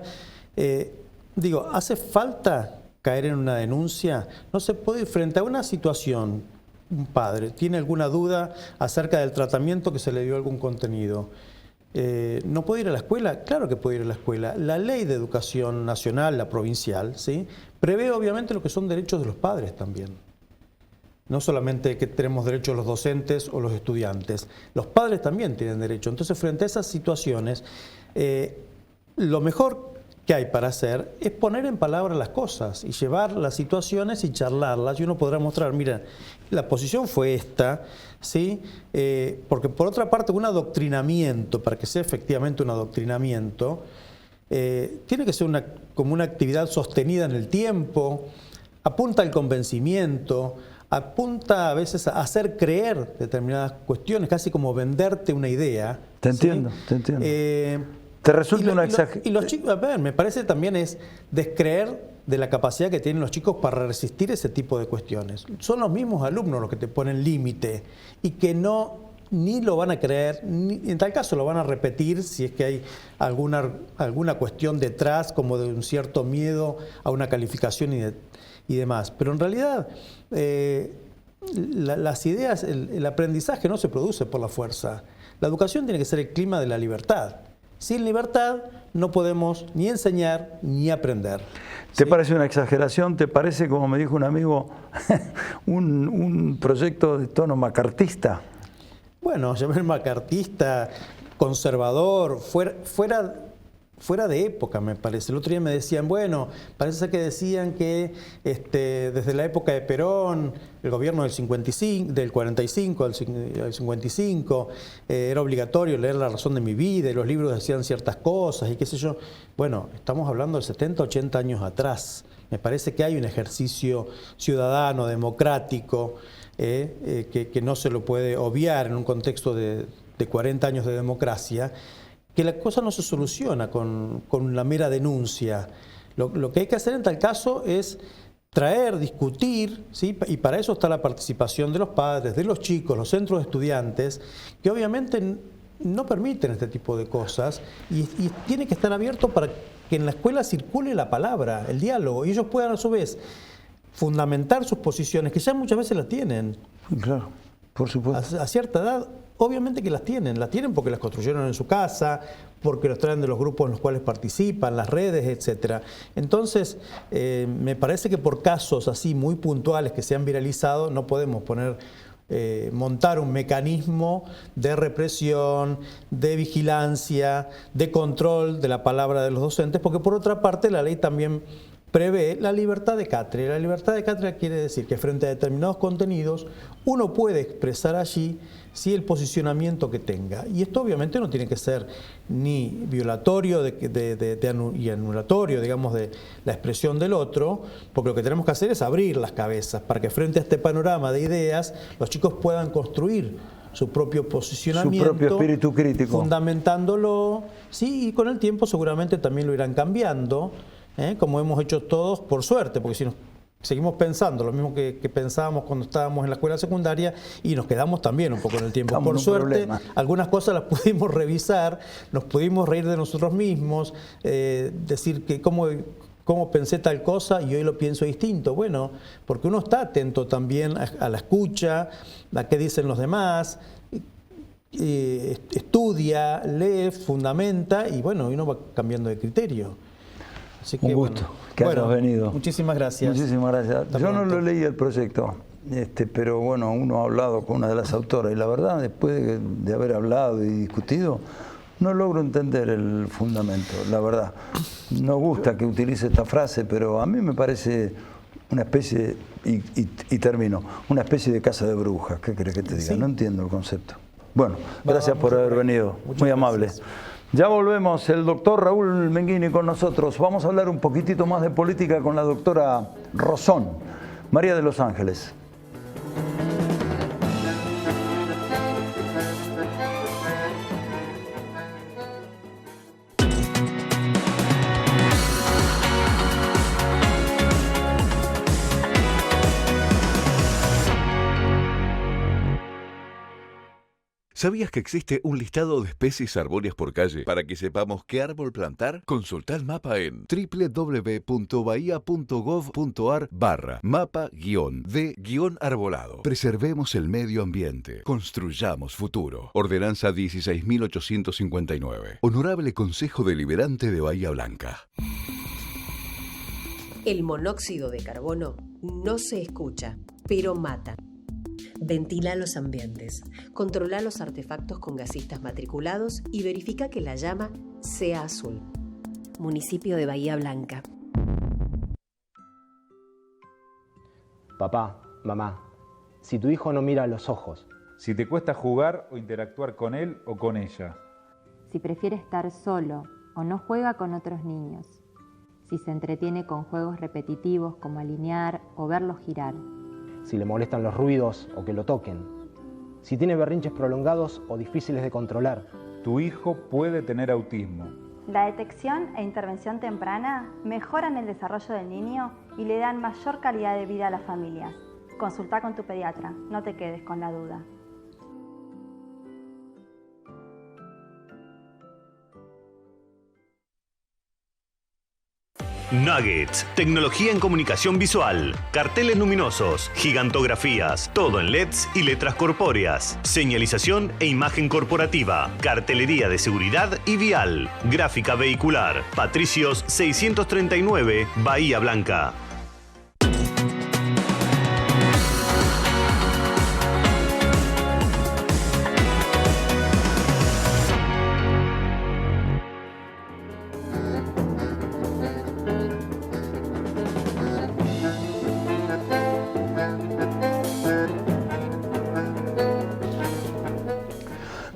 Digo, ¿hace falta caer en una denuncia? No se puede, frente a una situación, un padre tiene alguna duda acerca del tratamiento que se le dio a algún contenido, ¿no puede ir a la escuela? Claro que puede ir a la escuela. La ley de educación nacional, la provincial, ¿sí?, prevé obviamente lo que son derechos de los padres también. No solamente que tenemos derechos los docentes o los estudiantes, los padres también tienen derecho. Entonces, frente a esas situaciones, lo mejor que hay para hacer es poner en palabras las cosas y llevar las situaciones y charlarlas, y uno podrá mostrar, mira, la posición fue esta, ¿sí? Porque por otra parte un adoctrinamiento, para que sea efectivamente un adoctrinamiento, tiene que ser como una actividad sostenida en el tiempo, apunta al convencimiento, apunta a veces a hacer creer determinadas cuestiones, casi como venderte una idea.
Te entiendo,
¿sí?
te entiendo. ¿Te resulta una exageración?
Y los chicos, a ver, me parece también es descreer de la capacidad que tienen los chicos para resistir ese tipo de cuestiones. Son los mismos alumnos los que te ponen límite y que ni lo van a creer, ni en tal caso lo van a repetir si es que hay alguna cuestión detrás, como de un cierto miedo a una calificación y demás. Pero en realidad las ideas, el aprendizaje no se produce por la fuerza. La educación tiene que ser el clima de la libertad. Sin libertad no podemos ni enseñar ni aprender.
¿Te parece una exageración? ¿Te parece, como me dijo un amigo, un proyecto de tono macartista?
Bueno, llamar macartista, conservador, fuera de época, me parece. El otro día me decían, bueno, parece que decían que desde la época de Perón, el gobierno del 45 al 55, era obligatorio leer La razón de mi vida y los libros decían ciertas cosas y qué sé yo. Bueno, estamos hablando de 70, 80 años atrás. Me parece que hay un ejercicio ciudadano, democrático, que no se lo puede obviar en un contexto de 40 años de democracia, que la cosa no se soluciona con la mera denuncia. Lo que hay que hacer en tal caso es traer, discutir, ¿sí? Y para eso está la participación de los padres, de los chicos, los centros de estudiantes, que obviamente no permiten este tipo de cosas y tiene que estar abierto para que en la escuela circule la palabra, el diálogo, y ellos puedan a su vez fundamentar sus posiciones, que ya muchas veces las tienen.
Claro, por supuesto.
A cierta edad, obviamente que las tienen porque las construyeron en su casa, porque los traen de los grupos en los cuales participan, las redes, etcétera. Entonces, me parece que por casos así muy puntuales que se han viralizado, no podemos montar un mecanismo de represión, de vigilancia, de control de la palabra de los docentes, porque por otra parte la ley también prevé la libertad de cátedra. La libertad de cátedra quiere decir que frente a determinados contenidos uno puede expresar allí el posicionamiento que tenga. Y esto obviamente no tiene que ser ni violatorio y anulatorio, digamos, de la expresión del otro, porque lo que tenemos que hacer es abrir las cabezas para que frente a este panorama de ideas los chicos puedan construir su propio posicionamiento,
su propio espíritu crítico,
fundamentándolo, sí, y con el tiempo seguramente también lo irán cambiando, como hemos hecho todos, por suerte, porque si nos seguimos pensando lo mismo que pensábamos cuando estábamos en la escuela secundaria y nos quedamos también un poco en el tiempo. Por suerte, algunas cosas las pudimos revisar, nos pudimos reír de nosotros mismos, decir que cómo pensé tal cosa y hoy lo pienso distinto. Bueno, porque uno está atento también a la escucha, a qué dicen los demás, estudia, lee, fundamenta y bueno, uno va cambiando de criterio. Así que,
un gusto que hayas venido.
Muchísimas gracias.
Muchísimas gracias. Yo no lo leí el proyecto, pero bueno, uno ha hablado con una de las autoras y la verdad, después de haber hablado y discutido, no logro entender el fundamento, la verdad. No gusta que utilice esta frase, pero a mí me parece una especie, y termino, una especie de casa de brujas. ¿Qué crees que te diga? Sí. No entiendo el concepto. Bueno, gracias por haber venido, muy amable. Ya volvemos, el doctor Raúl Menghini con nosotros. Vamos a hablar un poquitito más de política con la doctora Rosón, María de los Ángeles.
¿Sabías que existe un listado de especies arbóreas por calle? Para que sepamos qué árbol plantar, consulta el mapa en www.bahia.gov.ar/mapa-de-arbolado. Preservemos el medio ambiente. Construyamos futuro. Ordenanza 16.859. Honorable Consejo Deliberante de Bahía Blanca.
El monóxido de carbono no se escucha, pero mata. Ventila los ambientes, controla los artefactos con gasistas matriculados y verifica que la llama sea azul. Municipio de Bahía Blanca.
Papá, mamá, si tu hijo no mira a los ojos.
Si te cuesta jugar o interactuar con él o con ella.
Si prefiere estar solo o no juega con otros niños. si se entretiene con juegos repetitivos como alinear o verlo girar,
si le molestan los ruidos o que lo toquen, si tiene berrinches prolongados o difíciles de controlar.
Tu hijo puede tener autismo.
La detección e intervención temprana mejoran el desarrollo del niño y le dan mayor calidad de vida a las familias. Consulta con tu pediatra, no te quedes con la duda.
Nuggets, tecnología en comunicación visual, carteles luminosos, gigantografías, todo en LEDs y letras corpóreas, señalización e imagen corporativa, cartelería de seguridad y vial, gráfica vehicular, Patricios 639, Bahía Blanca.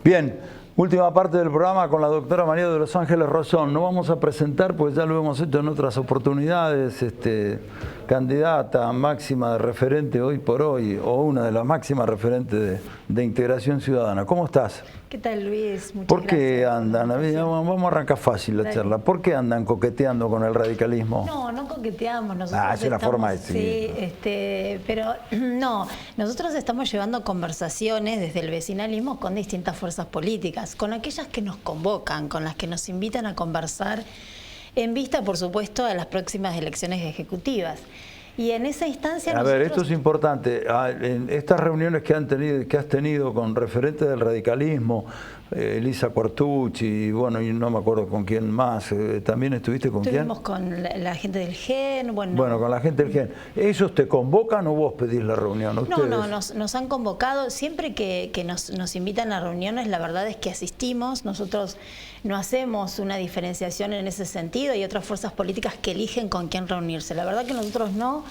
Bien, última parte del programa con la doctora María de los Ángeles Rosón. No vamos a presentar, pues ya lo hemos hecho en otras oportunidades, candidata máxima de referente hoy por hoy, o una de las máximas referentes de Integración Ciudadana. ¿Cómo estás?
¿Qué tal, Luis? Muchas
¿Por qué
gracias.
andan? Vamos a arrancar fácil la
Dale.
charla. ¿Por qué andan coqueteando con el radicalismo?
No, no coqueteamos. Nosotros
esa es la forma de
sí,
decir.
pero no, nosotros estamos llevando conversaciones desde el vecinalismo con distintas fuerzas políticas, con aquellas que nos convocan, con las que nos invitan a conversar, en vista, por supuesto, a las próximas elecciones ejecutivas. Y en esa instancia
A ver, esto es importante. En estas reuniones que has tenido con referentes del radicalismo, Elisa Cuartucci, bueno, y no me acuerdo con quién más, ¿también estuviste con quién?
Estuvimos con la gente del GEN.
Bueno, con la gente del GEN. ¿Ellos te convocan o vos pedís la reunión? ¿Ustedes?
No, nos han convocado. Siempre que nos invitan a reuniones, la verdad es que asistimos. Nosotros no hacemos una diferenciación en ese sentido. Hay otras fuerzas políticas que eligen con quién reunirse. La verdad que nosotros no.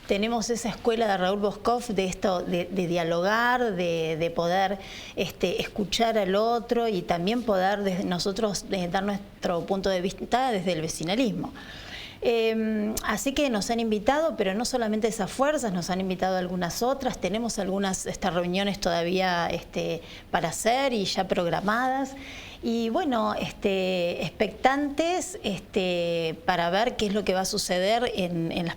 Tenemos esa escuela de Raúl Boscoff de esto, de dialogar, de poder escuchar al otro y también poder nosotros dar nuestro punto de vista desde el vecinalismo. Así que nos han invitado, pero no solamente esas fuerzas, nos han invitado algunas otras. Tenemos algunas reuniones todavía para hacer y ya programadas. Y bueno, expectantes para ver qué es lo que va a suceder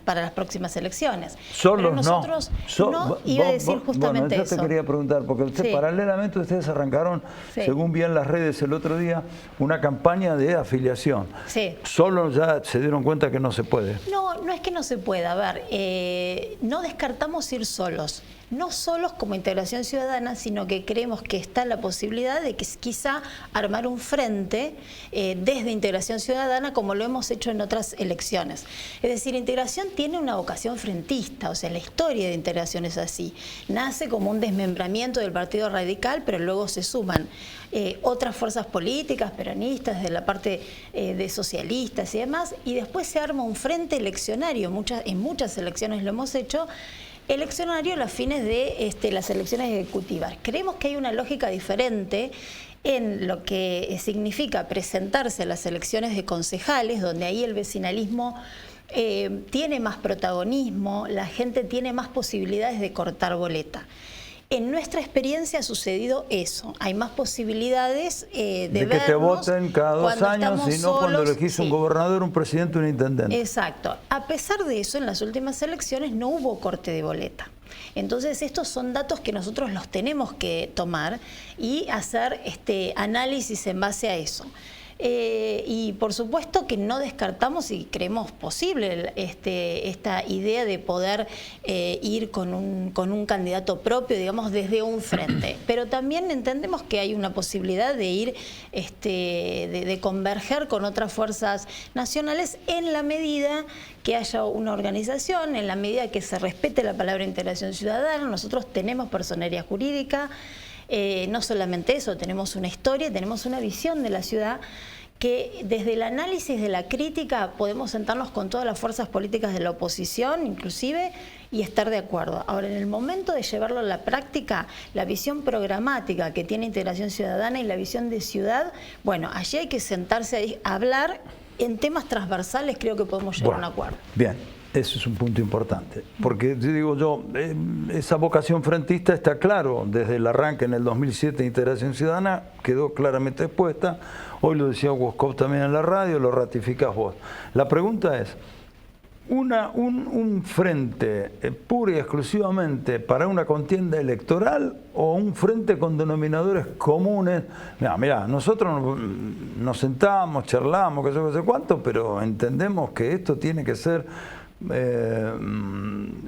para las próximas elecciones.
Solos
pero nosotros no iba a decir justamente
bueno, yo te quería preguntar, porque paralelamente ustedes arrancaron, según vi en las redes el otro día, una campaña de afiliación.
Sí.
Solo ya se dieron cuenta que no se puede.
No es que no se pueda. A ver, no descartamos ir solos. No solos como Integración Ciudadana, sino que creemos que está la posibilidad de que quizá armar un frente desde Integración Ciudadana como lo hemos hecho en otras elecciones. Es decir, Integración tiene una vocación frentista, o sea, la historia de Integración es así. Nace como un desmembramiento del Partido Radical, pero luego se suman otras fuerzas políticas, peronistas, de la parte de socialistas y demás, y después se arma un frente eleccionario, en muchas elecciones lo hemos hecho, eleccionario a los fines de las elecciones ejecutivas. Creemos que hay una lógica diferente en lo que significa presentarse a las elecciones de concejales, donde ahí el vecinalismo tiene más protagonismo, la gente tiene más posibilidades de cortar boleta. En nuestra experiencia ha sucedido eso. Hay más posibilidades de
que te voten cada 2 años y no cuando elegís un gobernador, un presidente, un intendente.
Exacto. A pesar de eso, en las últimas elecciones no hubo corte de boleta. Entonces, estos son datos que nosotros los tenemos que tomar y hacer análisis en base a eso. Y por supuesto que no descartamos y creemos posible esta idea de poder ir con un candidato propio, digamos, desde un frente. Pero también entendemos que hay una posibilidad de ir, de converger con otras fuerzas nacionales en la medida que haya una organización, en la medida que se respete la palabra integración ciudadana. Nosotros tenemos personería jurídica. No solamente eso, tenemos una historia, tenemos una visión de la ciudad que desde el análisis de la crítica podemos sentarnos con todas las fuerzas políticas de la oposición, inclusive, y estar de acuerdo. Ahora, en el momento de llevarlo a la práctica, la visión programática que tiene Integración Ciudadana y la visión de ciudad, bueno, allí hay que sentarse a hablar en temas transversales creo que podemos llegar a un acuerdo.
Bien, eso es un punto importante, porque digo yo, esa vocación frentista está claro, desde el arranque en el 2007 de Integración Ciudadana, quedó claramente expuesta, hoy lo decía Woskov también en la radio, lo ratificás vos. La pregunta es, un frente pura y exclusivamente para una contienda electoral o un frente con denominadores comunes. Mirá, nosotros nos sentamos, charlamos, qué sé cuánto, pero entendemos que esto tiene que ser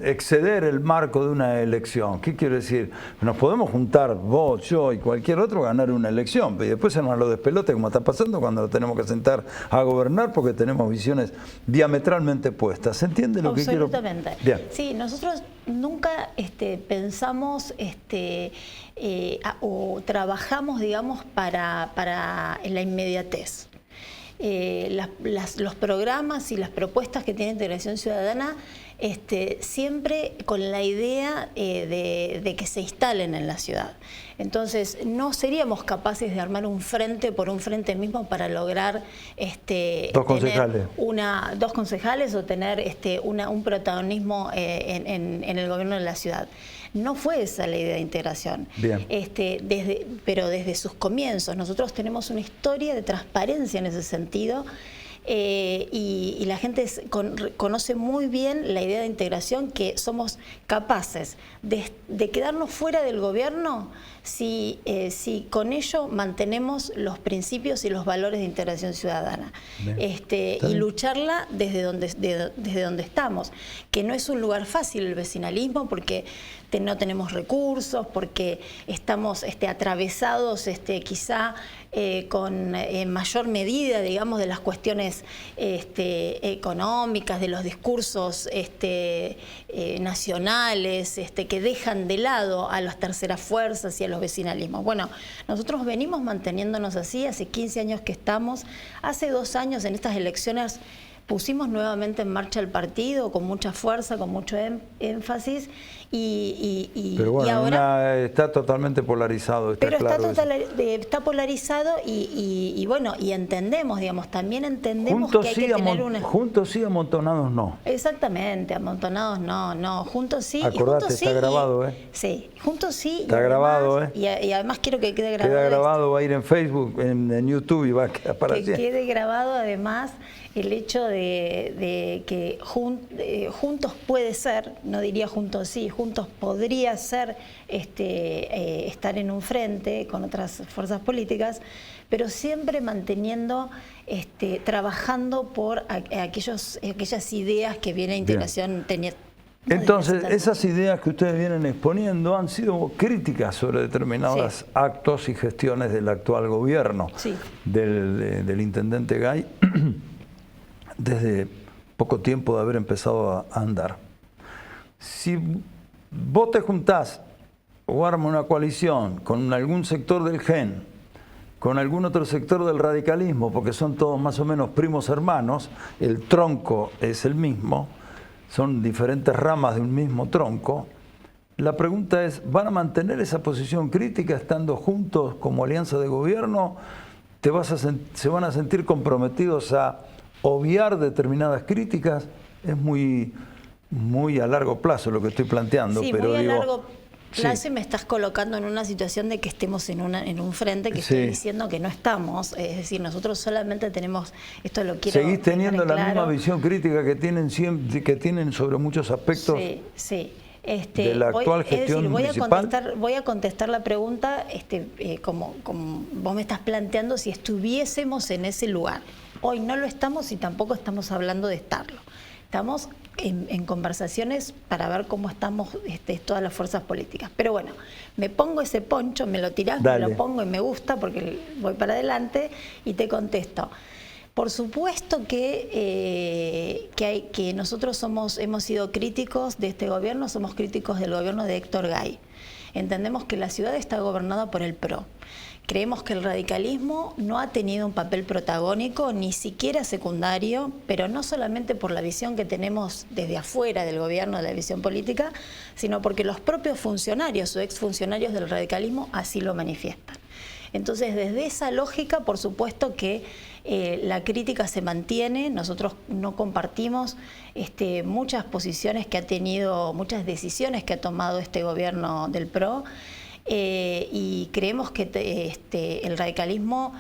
exceder el marco de una elección. ¿Qué quiero decir? Nos podemos juntar vos, yo y cualquier otro a ganar una elección, pero después se nos lo despelote como está pasando cuando nos tenemos que sentar a gobernar porque tenemos visiones diametralmente opuestas. ¿Se entiende lo que quiero?
Absolutamente.
Bien.
Sí, nosotros nunca pensamos o trabajamos, digamos, para la inmediatez. Los programas y las propuestas que tiene Integración Ciudadana siempre con la idea de que se instalen en la ciudad. Entonces no seríamos capaces de armar un frente por un frente mismo para lograr dos concejales o tener un protagonismo en el gobierno de la ciudad. No fue esa la idea de integración.
Bien.
Pero desde sus comienzos nosotros tenemos una historia de transparencia en ese sentido. Y la gente conoce muy bien la idea de integración, que somos capaces de quedarnos fuera del gobierno si con ello mantenemos los principios y los valores de integración ciudadana y lucharla desde donde estamos, que no es un lugar fácil el vecinalismo, porque no tenemos recursos, porque estamos atravesados quizá con mayor medida, digamos, de las cuestiones económicas, de los discursos nacionales que dejan de lado a las terceras fuerzas y a los vecinalismos. Bueno, nosotros venimos manteniéndonos así, hace 15 años que estamos. Hace 2 años en estas elecciones pusimos nuevamente en marcha el partido con mucha fuerza, con mucho énfasis
pero bueno,
y ahora
está totalmente polarizado.
Está polarizado y bueno, y entendemos, digamos, también entendemos
juntos
que hay que tener una...
Juntos sí, amontonados no.
Exactamente, amontonados no, juntos sí.
Acordate,
y juntos
está grabado,
Sí, juntos sí.
Está grabado,
y además quiero que quede grabado.
Queda grabado, va a ir en Facebook, en YouTube y va a quedar para siempre.
Que quede grabado además el hecho de que juntos puede ser, no diría juntos sí, juntos podría ser estar en un frente con otras fuerzas políticas, pero siempre manteniendo, trabajando por aquellas ideas que viene a integración teniendo.
Entonces, esas ideas que ustedes vienen exponiendo han sido críticas sobre determinados actos y gestiones del actual gobierno, del intendente Gay, desde poco tiempo de haber empezado a andar. Si vos te juntás o armas una coalición con algún sector del GEN, con algún otro sector del radicalismo, porque son todos más o menos primos hermanos, el tronco es el mismo, son diferentes ramas de un mismo tronco, la pregunta es, ¿van a mantener esa posición crítica estando juntos como alianza de gobierno? ¿Se van a sentir comprometidos a obviar determinadas críticas? Es muy a largo plazo lo que estoy planteando.
Sí,
pero
muy a largo plazo, y me estás colocando en una situación de que estemos en un frente que estoy diciendo que no estamos. Es decir, nosotros solamente tenemos, esto lo quiero
¿Seguís teniendo la misma visión crítica que tienen sobre muchos aspectos?
Sí.
De la actual gestión municipal.
Voy a contestar la pregunta como vos me estás planteando, si estuviésemos en ese lugar. Hoy no lo estamos y tampoco estamos hablando de estarlo. Estamos en conversaciones para ver cómo estamos todas las fuerzas políticas. Pero bueno, me pongo ese poncho, me lo tirás, me lo pongo y me gusta porque voy para adelante y te contesto. Por supuesto que nosotros hemos sido críticos de este gobierno, somos críticos del gobierno de Héctor Gay. Entendemos que la ciudad está gobernada por el PRO. Creemos que el radicalismo no ha tenido un papel protagónico, ni siquiera secundario, pero no solamente por la visión que tenemos desde afuera del gobierno, de la visión política, sino porque los propios funcionarios o exfuncionarios del radicalismo así lo manifiestan. Entonces, desde esa lógica, por supuesto que la crítica se mantiene. Nosotros no compartimos muchas posiciones que ha tenido, muchas decisiones que ha tomado este gobierno del PRO, y creemos que el radicalismo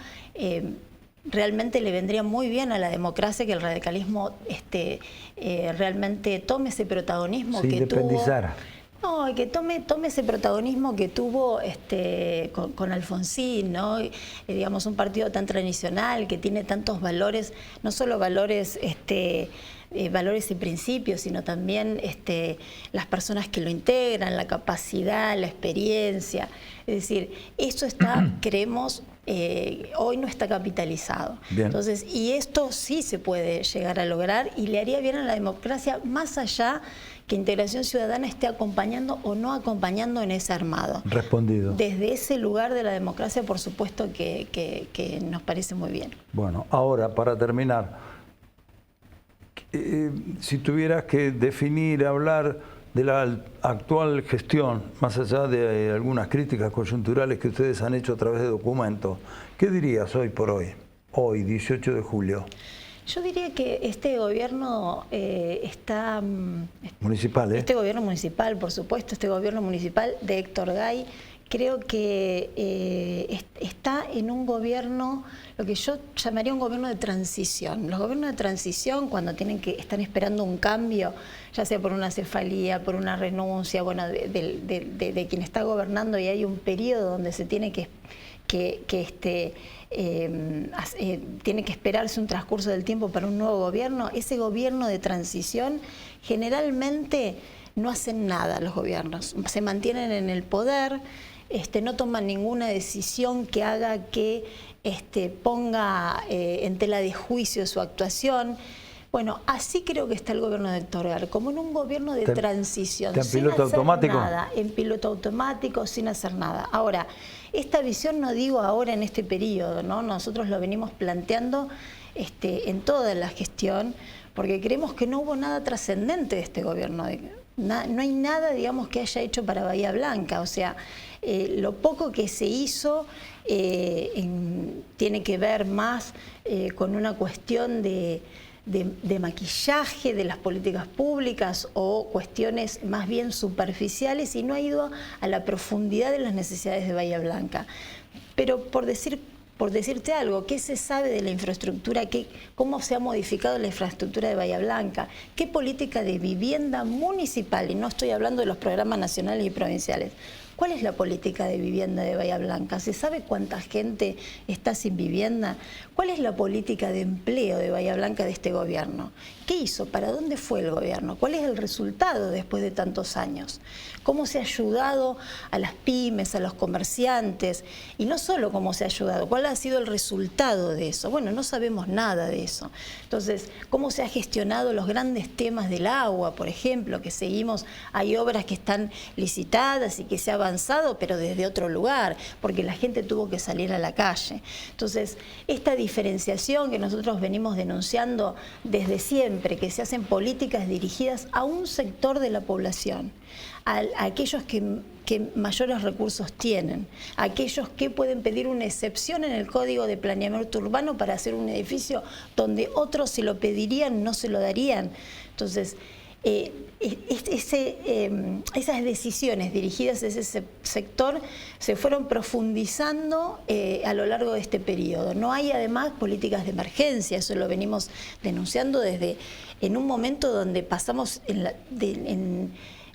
realmente le vendría muy bien a la democracia que el radicalismo realmente tome ese protagonismo que tuvo. No, que tome ese protagonismo que tuvo con Alfonsín, ¿no? Digamos, un partido tan tradicional, que tiene tantos valores, no solo valores valores y principios, sino también las personas que lo integran, la capacidad, la experiencia. Es decir, eso está, creemos, hoy no está capitalizado. Bien. Entonces, y esto sí se puede llegar a lograr y le haría bien a la democracia, más allá que Integración Ciudadana esté acompañando o no acompañando en ese armado.
Respondido.
Desde ese lugar de la democracia, por supuesto que nos parece muy bien.
Bueno, ahora, para terminar, si tuvieras que definir, hablar de la actual gestión, más allá de algunas críticas coyunturales que ustedes han hecho a través de documentos, ¿qué dirías hoy por hoy? Hoy, 18 de julio.
Yo diría que este gobierno está...
Municipal, ¿eh?
Este gobierno municipal, por supuesto, este gobierno municipal de Héctor Gay, creo que está en un gobierno, lo que yo llamaría un gobierno de transición. Los gobiernos de transición, cuando están esperando un cambio, ya sea por una cefalía, por una renuncia, bueno, de quien está gobernando, y hay un periodo donde se tiene tiene que esperarse un transcurso del tiempo para un nuevo gobierno. Ese gobierno de transición generalmente no hacen nada los gobiernos, se mantienen en el poder, no toman ninguna decisión que haga que ponga en tela de juicio su actuación. Bueno, así creo que está el gobierno de Héctor Gay, como en un gobierno de transición,
¿en piloto automático?
Nada, en piloto automático, sin hacer nada. Ahora, esta visión no digo ahora en este periodo, ¿no? Nosotros lo venimos planteando en toda la gestión, porque creemos que no hubo nada trascendente de este gobierno. No hay nada, digamos, que haya hecho para Bahía Blanca. O sea, lo poco que se hizo tiene que ver más con una cuestión de maquillaje de las políticas públicas o cuestiones más bien superficiales, y no ha ido a la profundidad de las necesidades de Bahía Blanca. Pero por decirte algo, ¿qué se sabe de la infraestructura? ¿Cómo se ha modificado la infraestructura de Bahía Blanca? ¿Qué política de vivienda municipal? Y no estoy hablando de los programas nacionales y provinciales. ¿Cuál es la política de vivienda de Bahía Blanca? ¿Se sabe cuánta gente está sin vivienda? ¿Cuál es la política de empleo de Bahía Blanca de este gobierno? ¿Qué hizo? ¿Para dónde fue el gobierno? ¿Cuál es el resultado después de tantos años? ¿Cómo se ha ayudado a las pymes, a los comerciantes? Y no solo cómo se ha ayudado, ¿cuál ha sido el resultado de eso? Bueno, no sabemos nada de eso. Entonces, ¿cómo se ha gestionado los grandes temas del agua, por ejemplo, que seguimos? Hay obras que están licitadas y que se ha avanzado, pero desde otro lugar, porque la gente tuvo que salir a la calle. Entonces, esta diferenciación que nosotros venimos denunciando desde siempre, que se hacen políticas dirigidas a un sector de la población, a aquellos que mayores recursos tienen, a aquellos que pueden pedir una excepción en el Código de Planeamiento Urbano para hacer un edificio donde otros, si lo pedirían, no se lo darían. Entonces, esas decisiones dirigidas a ese sector se fueron profundizando a lo largo de este periodo. No hay además políticas de emergencia, eso lo venimos denunciando desde en un momento donde pasamos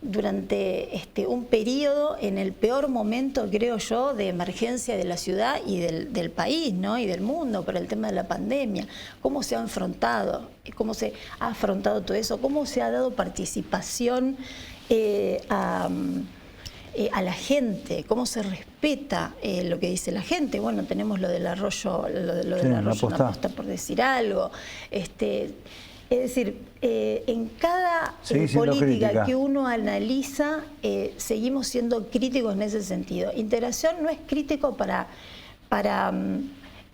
durante un periodo, en el peor momento, creo yo, de emergencia de la ciudad y del país, ¿no? Y del mundo por el tema de la pandemia. ¿Cómo se ha afrontado? ¿Cómo se ha afrontado todo eso? ¿Cómo se ha dado participación a la gente? ¿Cómo se respeta lo que dice la gente? Bueno, tenemos lo del arroyo, del arroyo Una Posta, por decir algo. Es decir, en cada política que uno analiza, seguimos siendo críticos en ese sentido. Integración no es crítico para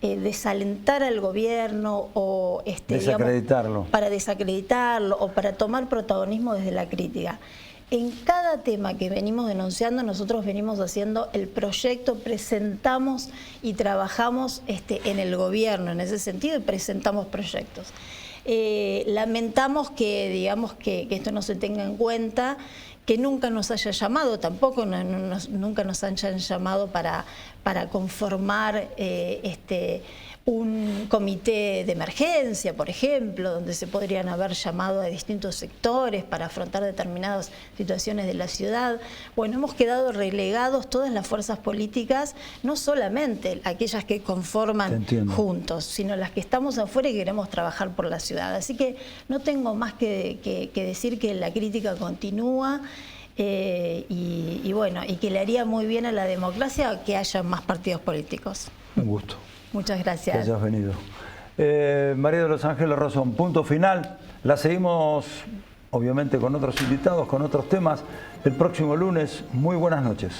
desalentar al gobierno o
desacreditarlo.
Digamos, para desacreditarlo o para tomar protagonismo desde la crítica. En cada tema que venimos denunciando, nosotros venimos haciendo el proyecto, presentamos y trabajamos en el gobierno en ese sentido y presentamos proyectos. Lamentamos que, digamos, que esto no se tenga en cuenta, que nunca nos haya llamado, tampoco nunca nos hayan llamado para conformar un comité de emergencia, por ejemplo, donde se podrían haber llamado a distintos sectores para afrontar determinadas situaciones de la ciudad. Bueno, hemos quedado relegados todas las fuerzas políticas, no solamente aquellas que conforman juntos, sino las que estamos afuera y queremos trabajar por la ciudad. Así que no tengo más que decir que la crítica continúa. Y bueno, y que le haría muy bien a la democracia que haya más partidos políticos.
Un gusto.
Muchas gracias.
Que hayas venido. María de los Ángeles Rosón, punto final. La seguimos, obviamente, con otros invitados, con otros temas. El próximo lunes. Muy buenas noches.